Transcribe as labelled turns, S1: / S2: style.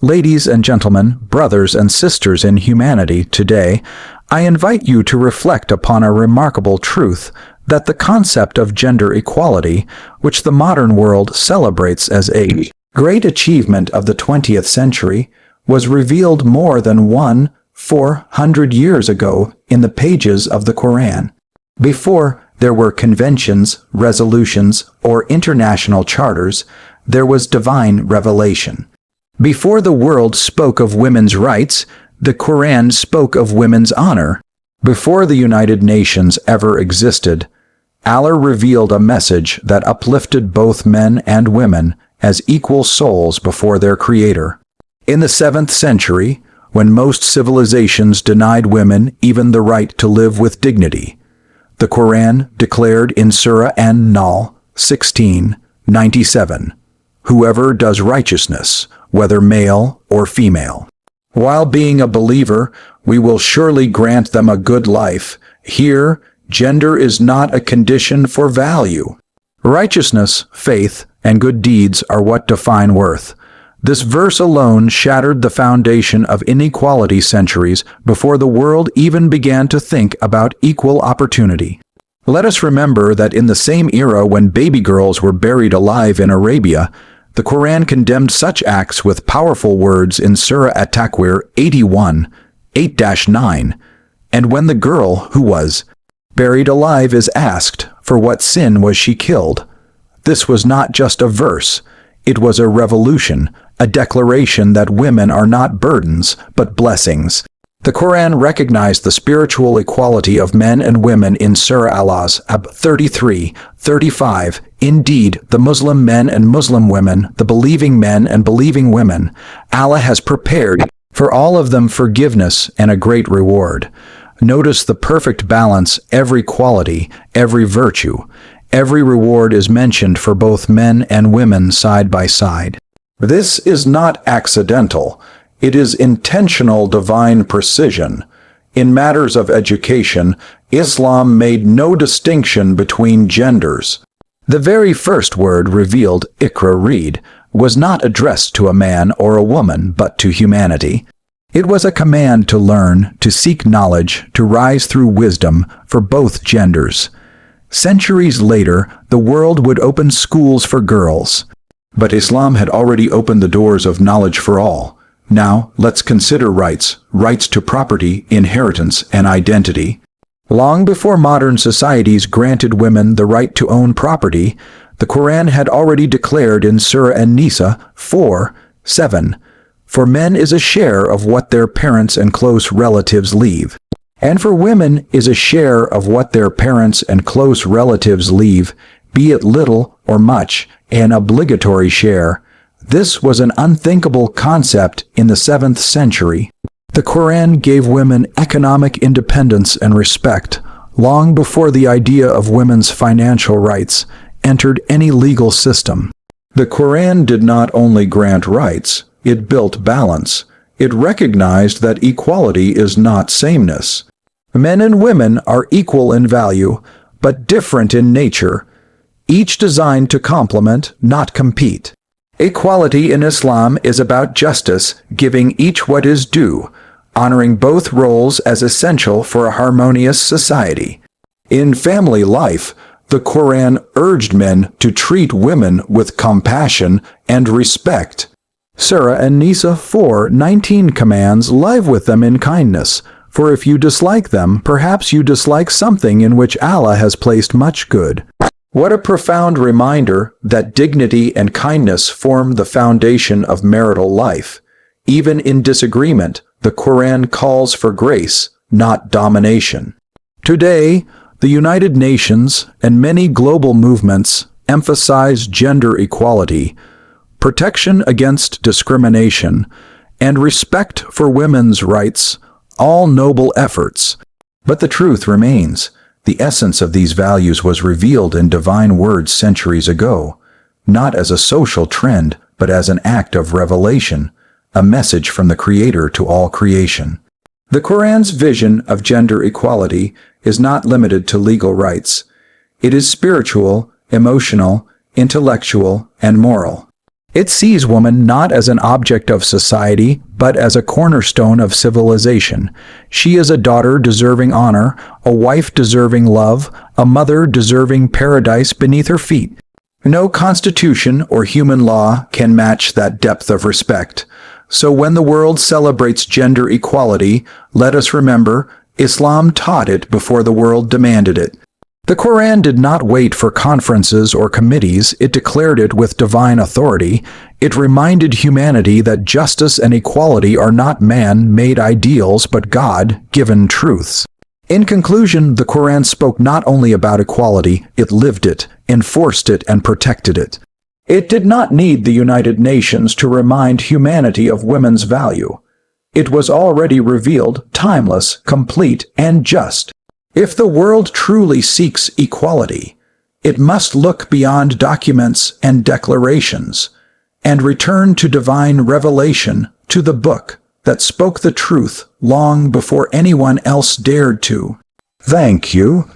S1: Ladies and gentlemen, brothers and sisters in humanity, today, I invite you to reflect upon a remarkable truth that the concept of gender equality, which the modern world celebrates as a great achievement of the 20th century, was revealed more than 400 years ago in the pages of the Quran. Before there were conventions, resolutions, or international charters, there was divine revelation. Before the world spoke of women's rights, the Quran spoke of women's honor. Before the United Nations ever existed, Allah revealed a message that uplifted both men and women as equal souls before their Creator. In the 7th century, when most civilizations denied women even the right to live with dignity, the Quran declared in Surah An-Nahl 16:97, "Whoever does righteousness, whether male or female, while being a believer, we will surely grant them a good life." Here, gender is not a condition for value. Righteousness, faith, and good deeds are what define worth. This verse alone shattered the foundation of inequality centuries before the world even began to think about equal opportunity. Let us remember that in the same era when baby girls were buried alive in Arabia, the Quran condemned such acts with powerful words in Surah At-Takwir 81, 8-9, and when the girl who was buried alive is asked, for what sin was she killed? This was not just a verse, it was a revolution, a declaration that women are not burdens, but blessings. The Quran recognized the spiritual equality of men and women in Surah Al-Ahzab 33:35. Indeed, the Muslim men and Muslim women, the believing men and believing women, Allah has prepared for all of them forgiveness and a great reward. Notice the perfect balance, every quality, every virtue, every reward is mentioned for both men and women side by side. This is not accidental. It is intentional divine precision. In matters of education, Islam made no distinction between genders. The very first word revealed, Iqra, read, was not addressed to a man or a woman, but to humanity. It was a command to learn, to seek knowledge, to rise through wisdom for both genders. Centuries later, the world would open schools for girls. But Islam had already opened the doors of knowledge for all. Now, let's consider rights to property, inheritance, and identity. Long before modern societies granted women the right to own property, the Quran had already declared in Surah An-Nisa 4:7, "For men is a share of what their parents and close relatives leave, and for women is a share of what their parents and close relatives leave, be it little or much, an obligatory share." This was an unthinkable concept in the 7th century. The Quran gave women economic independence and respect long before the idea of women's financial rights entered any legal system. The Quran did not only grant rights, it built balance. It recognized that equality is not sameness. Men and women are equal in value, but different in nature, each designed to complement, not compete. Equality in Islam is about justice, giving each what is due, honoring both roles as essential for a harmonious society. In family life, the Quran urged men to treat women with compassion and respect. Surah An-Nisa 4:19 commands, "Live with them in kindness, for if you dislike them, perhaps you dislike something in which Allah has placed much good." What a profound reminder that dignity and kindness form the foundation of marital life. Even in disagreement, the Quran calls for grace, not domination. Today, the United Nations and many global movements emphasize gender equality, protection against discrimination, and respect for women's rights, all noble efforts. But the truth remains. The essence of these values was revealed in divine words centuries ago, not as a social trend, but as an act of revelation, a message from the Creator to all creation. The Quran's vision of gender equality is not limited to legal rights. It is spiritual, emotional, intellectual, and moral. It sees woman not as an object of society, but as a cornerstone of civilization. She is a daughter deserving honor, a wife deserving love, a mother deserving paradise beneath her feet. No constitution or human law can match that depth of respect. So when the world celebrates gender equality, let us remember, Islam taught it before the world demanded it. The Quran did not wait for conferences or committees, it declared it with divine authority. It reminded humanity that justice and equality are not man-made ideals but God-given truths. In conclusion, the Quran spoke not only about equality, it lived it, enforced it, and protected it. It did not need the United Nations to remind humanity of women's value. It was already revealed, timeless, complete, and just. If the world truly seeks equality, it must look beyond documents and declarations, and return to divine revelation, to the book that spoke the truth long before anyone else dared to. Thank you.